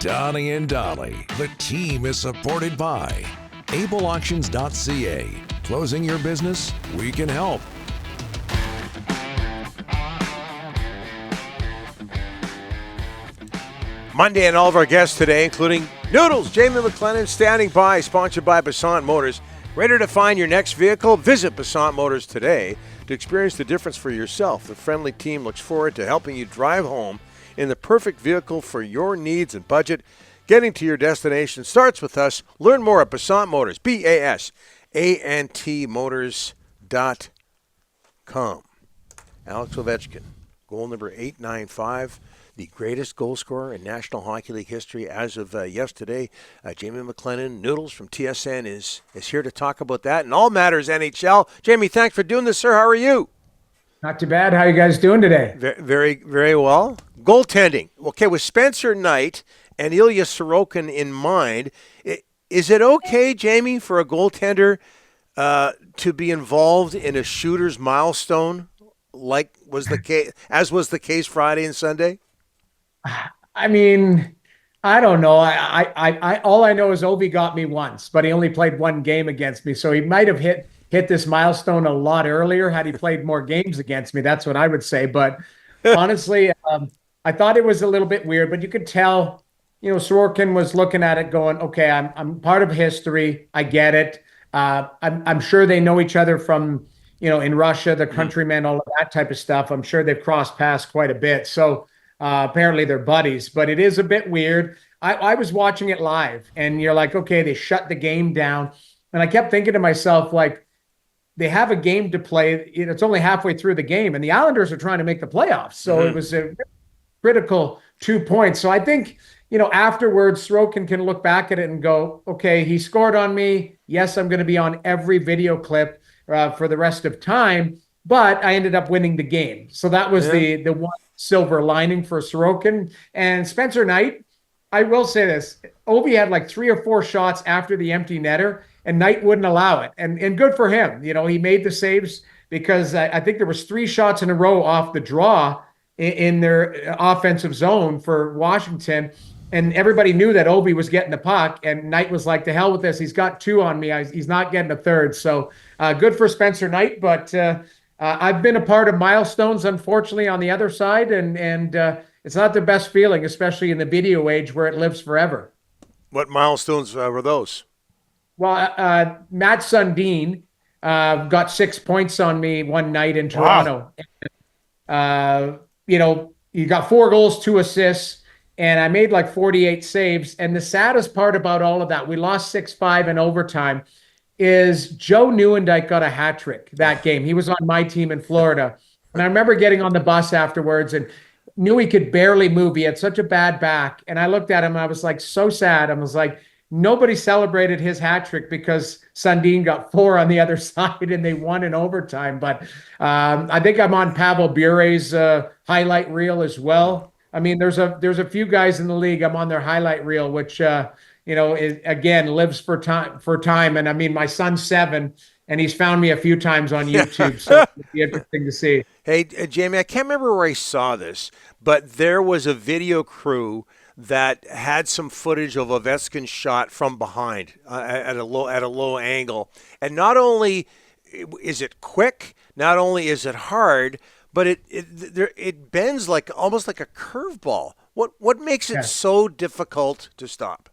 Donnie and Dolly. The team is supported by ableauctions.ca. Closing your business? We can help. Monday and all of our guests today, including Noodles, Jamie McLennan, standing by, sponsored by Passant Motors. Ready to find your next vehicle? Visit Passant Motors today to experience the difference for yourself. The friendly team looks forward to helping you drive home in the perfect vehicle for your needs and budget. Getting to your destination starts with us. Learn more at Passant Motors, BASANT Motors.com. Alex Ovechkin, goal number 895. The greatest goal scorer in National Hockey League history as of yesterday. Jamie McLennan, Noodles from TSN, is here to talk about that and all matters NHL. Jamie, thanks for doing this, sir. How are you? Not too bad. How are you guys doing today? Very, very well. Goaltending. Okay, with Spencer Knight and Ilya Sorokin in mind, is it okay, Jamie, for a goaltender to be involved in a shooter's milestone, like was the case, as was the case Friday and Sunday? I mean, I don't know. I all I know is Ovi got me once, but he only played one game against me. So he might have hit this milestone a lot earlier had he played more games against me. That's what I would say. But honestly, I thought it was a little bit weird, but you could tell, Sorokin was looking at it going, okay, I'm part of history. I get it. I'm sure they know each other from, in Russia, the countrymen, all of that type of stuff. I'm sure they've crossed paths quite a bit. So apparently they're buddies, but it is a bit weird. I was watching it live and you're like, okay, they shut the game down. And I kept thinking to myself, like, they have a game to play. It's only halfway through the game and the Islanders are trying to make the playoffs. So it was a critical 2 points. So I think, afterwards, Sorokin can look back at it and go, okay, he scored on me. Yes, I'm going to be on every video clip for the rest of time, but I ended up winning the game. So that was the one silver lining for Sorokin. And Spencer Knight, I will say this, Ovi had like 3 or 4 shots after the empty netter and Knight wouldn't allow it. And good for him. He made the saves because I think there was 3 shots in a row off the draw in their offensive zone for Washington. And everybody knew that Ovi was getting the puck and Knight was like, to hell with this. He's got 2 on me. He's not getting a third. So good for Spencer Knight, but I've been a part of milestones, unfortunately, on the other side, and it's not the best feeling, especially in the video age where it lives forever. What milestones were those? Well, Matt Sundin got 6 points on me one night in Toronto. Wow. He got 4 goals, 2 assists, and I made like 48 saves. And the saddest part about all of that, we lost 6-5 in overtime, is Joe Nieuwendyk got a hat trick that game. He was on my team in Florida. And I remember getting on the bus afterwards and knew he could barely move. He had such a bad back. And I looked at him, and I was like, so sad. I was like, nobody celebrated his hat trick because Sundin got 4 on the other side and they won in overtime. But I think I'm on Pavel Bure's highlight reel as well. I mean, there's a few guys in the league. I'm on their highlight reel, which, again, lives for time. And I mean, my son's 7 and he's found me a few times on YouTube. So it'll be interesting to see. Hey, Jamie, I can't remember where I saw this, but there was a video crew that had some footage of Ovechkin's shot from behind at a low angle. And not only is it quick, not only is it hard, but it bends like almost like a curveball. What makes it so difficult to stop?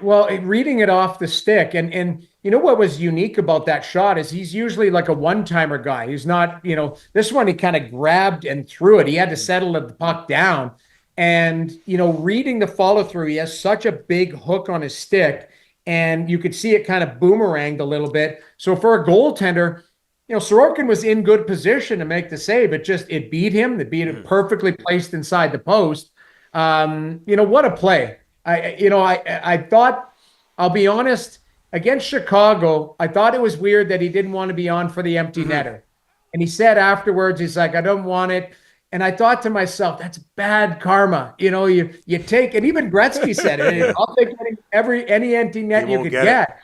Well, reading it off the stick, and what was unique about that shot is he's usually like a one-timer guy. He's not, this one he kind of grabbed and threw it. He had to settle the puck down. And, reading the follow-through, he has such a big hook on his stick, and you could see it kind of boomeranged a little bit. So for a goaltender, Sorokin was in good position to make the save. It beat him. It beat him perfectly placed inside the post. What a play. I thought, I'll be honest, against Chicago, I thought it was weird that he didn't want to be on for the empty netter. And he said afterwards, he's like, I don't want it. And I thought to myself, that's bad karma. You take, and even Gretzky said it, I'll take any empty net you could get.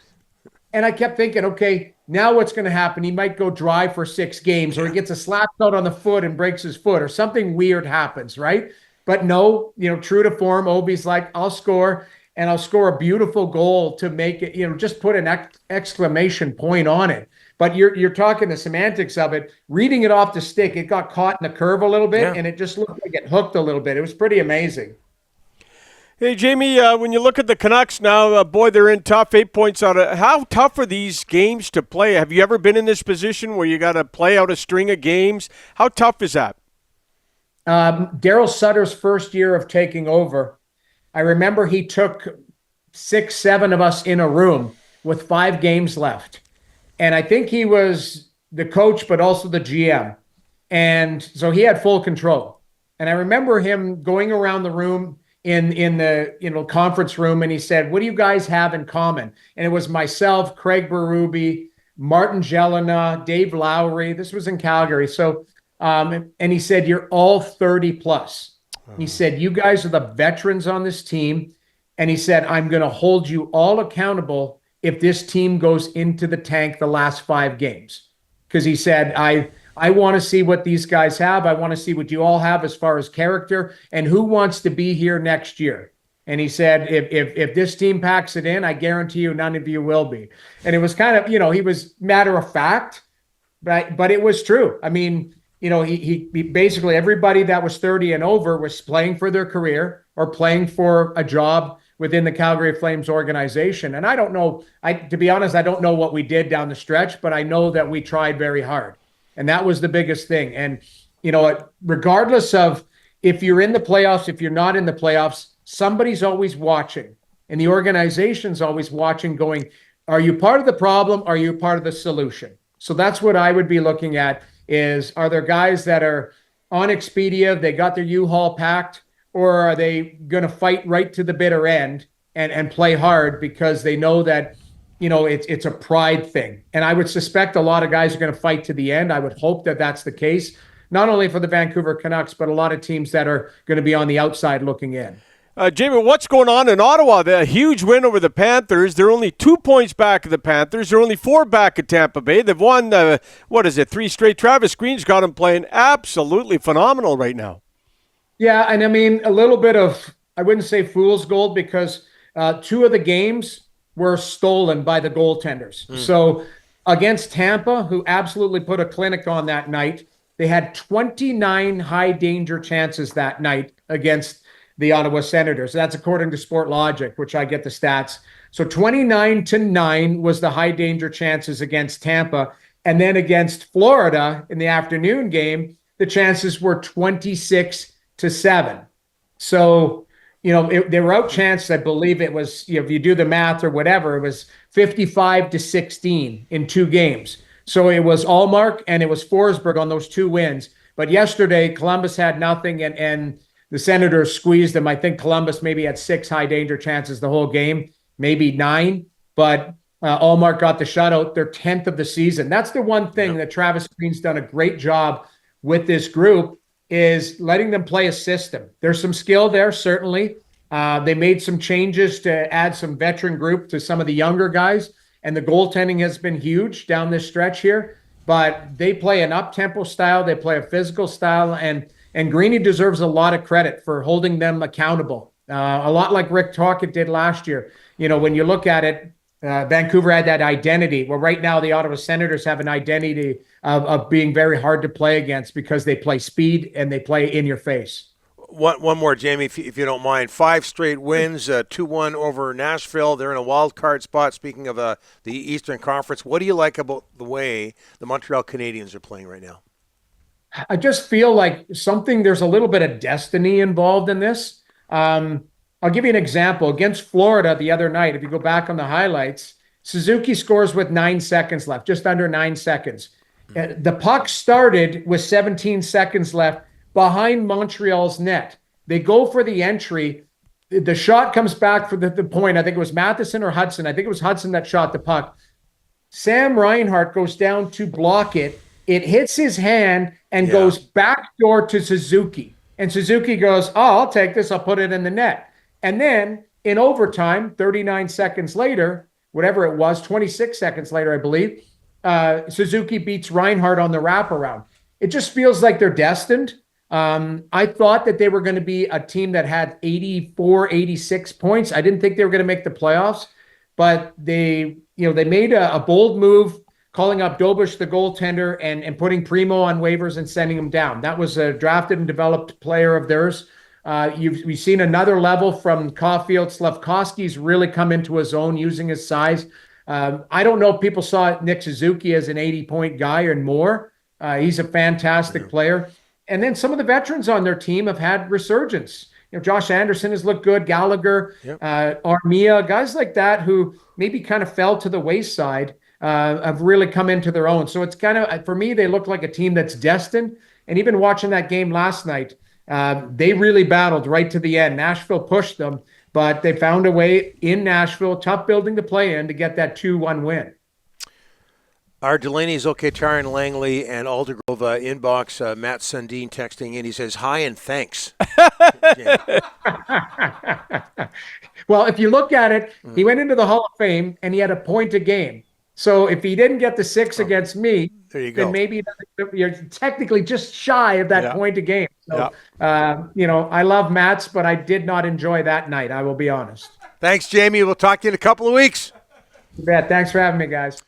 And I kept thinking, okay, now what's going to happen? He might go dry for 6 games, or he gets a slap out on the foot and breaks his foot, or something weird happens, right? But no, true to form, Obi's like, I'll score, and I'll score a beautiful goal to make it, just put an exclamation point on it. But you're talking the semantics of it. Reading it off the stick, it got caught in the curve a little bit, and it just looked like it hooked a little bit. It was pretty amazing. Hey, Jamie, when you look at the Canucks now, boy, they're in tough, 8 points out of. How tough are these games to play? Have you ever been in this position where you got to play out a string of games? How tough is that? Daryl Sutter's first year of taking over, I remember he took 6, 7 of us in a room with 5 games left. And I think he was the coach, but also the GM. And so he had full control. And I remember him going around the room in the conference room, and he said, "What do you guys have in common?" And it was myself, Craig Berube, Martin Jelena, Dave Lowry. This was in Calgary. So, and he said, "You're all 30 plus." He said, "You guys are the veterans on this team." And he said, "I'm going to hold you all accountable if this team goes into the tank the last 5 games." Because he said, I want to see what these guys have. I want to see what you all have as far as character and who wants to be here next year. And he said, if this team packs it in, I guarantee you none of you will be. And it was kind of, he was matter of fact, but it was true. I mean, he basically everybody that was 30 and over was playing for their career or playing for a job within the Calgary Flames organization. And I don't know, to be honest, I don't know what we did down the stretch, but I know that we tried very hard. And that was the biggest thing. And, regardless of if you're in the playoffs, if you're not in the playoffs, somebody's always watching. And the organization's always watching, going, are you part of the problem? Are you part of the solution? So that's what I would be looking at is, are there guys that are on Expedia, they got their U-Haul packed, or are they going to fight right to the bitter end and play hard because they know that it's a pride thing. And I would suspect a lot of guys are going to fight to the end. I would hope that that's the case, not only for the Vancouver Canucks, but a lot of teams that are going to be on the outside looking in. Jamie, what's going on in Ottawa? A huge win over the Panthers. They're only 2 points back of the Panthers. They're only 4 back at Tampa Bay. They've won, 3 straight. Travis Green's got them playing absolutely phenomenal right now. Yeah, and I mean, a little bit of, I wouldn't say fool's gold, because 2 of the games were stolen by the goaltenders. So against Tampa, who absolutely put a clinic on that night, they had 29 high danger chances that night against the Ottawa Senators. That's according to Sport Logic, which I get the stats. So 29-9 was the high danger chances against Tampa. And then against Florida in the afternoon game, the chances were 26-7. So, they were outchanced. I believe it was, if you do the math or whatever, it was 55-16 in 2 games. So it was Allmark and it was Forsberg on those 2 wins. But yesterday, Columbus had nothing, and the Senators squeezed them. I think Columbus maybe had 6 high danger chances the whole game, maybe 9. But Allmark got the shutout, their 10th of the season. That's the one thing that Travis Green's done a great job with this group, is letting them play a system. There's some skill there, certainly. They made some changes to add some veteran group to some of the younger guys, and the goaltending has been huge down this stretch here. But they play an up-tempo style, they play a physical style, and Greeny deserves a lot of credit for holding them accountable. A lot like Rick Tocchet did last year. When you look at it, Vancouver had that identity. Well, right now the Ottawa Senators have an identity of being very hard to play against because they play speed and they play in your face. One more, Jamie, if you don't mind. 5 straight wins, 2-1 over Nashville. They're in a wild card spot. Speaking of the Eastern Conference, what do you like about the way the Montreal Canadiens are playing right now? I just feel like there's a little bit of destiny involved in this. I'll give you an example. Against Florida the other night, if you go back on the highlights, Suzuki scores with 9 seconds left, just under 9 seconds. The puck started with 17 seconds left behind Montreal's net. They go for the entry. The shot comes back for the point. I think it was Matheson or Hudson. I think it was Hudson that shot the puck. Sam Reinhart goes down to block it. It hits his hand and goes backdoor to Suzuki. And Suzuki goes, "Oh, I'll take this. I'll put it in the net." And then in overtime, 39 seconds later, whatever it was, 26 seconds later, I believe, Suzuki beats Reinhart on the wraparound. It just feels like they're destined. I thought that they were going to be a team that had 84, 86 points. I didn't think they were going to make the playoffs, but they made a bold move, calling up Dobush, the goaltender, and putting Primo on waivers and sending him down. That was a drafted and developed player of theirs. We've seen another level from Caulfield. Slavkovsky's really come into his own using his size. I don't know if people saw Nick Suzuki as an 80-point guy or more. He's a fantastic player. And then some of the veterans on their team have had resurgence. Josh Anderson has looked good. Gallagher, Armia, guys like that who maybe kind of fell to the wayside have really come into their own. So it's kind of, for me, they look like a team that's destined. And even watching that game last night, they really battled right to the end. Nashville pushed them, but they found a way in Nashville, tough building to play in, to get that 2-1 win. Our Delaney's Okechar and Langley and Aldergrove inbox, Matt Sundin texting in. He says, hi and thanks. Well, if you look at it, he went into the Hall of Fame and he had a point a game. So if he didn't get the 6 against me, there you go. then maybe you're technically just shy of that point a game. So, I love Matt's, but I did not enjoy that night. I will be honest. Thanks, Jamie. We'll talk to you in a couple of weeks. You bet. Thanks for having me, guys.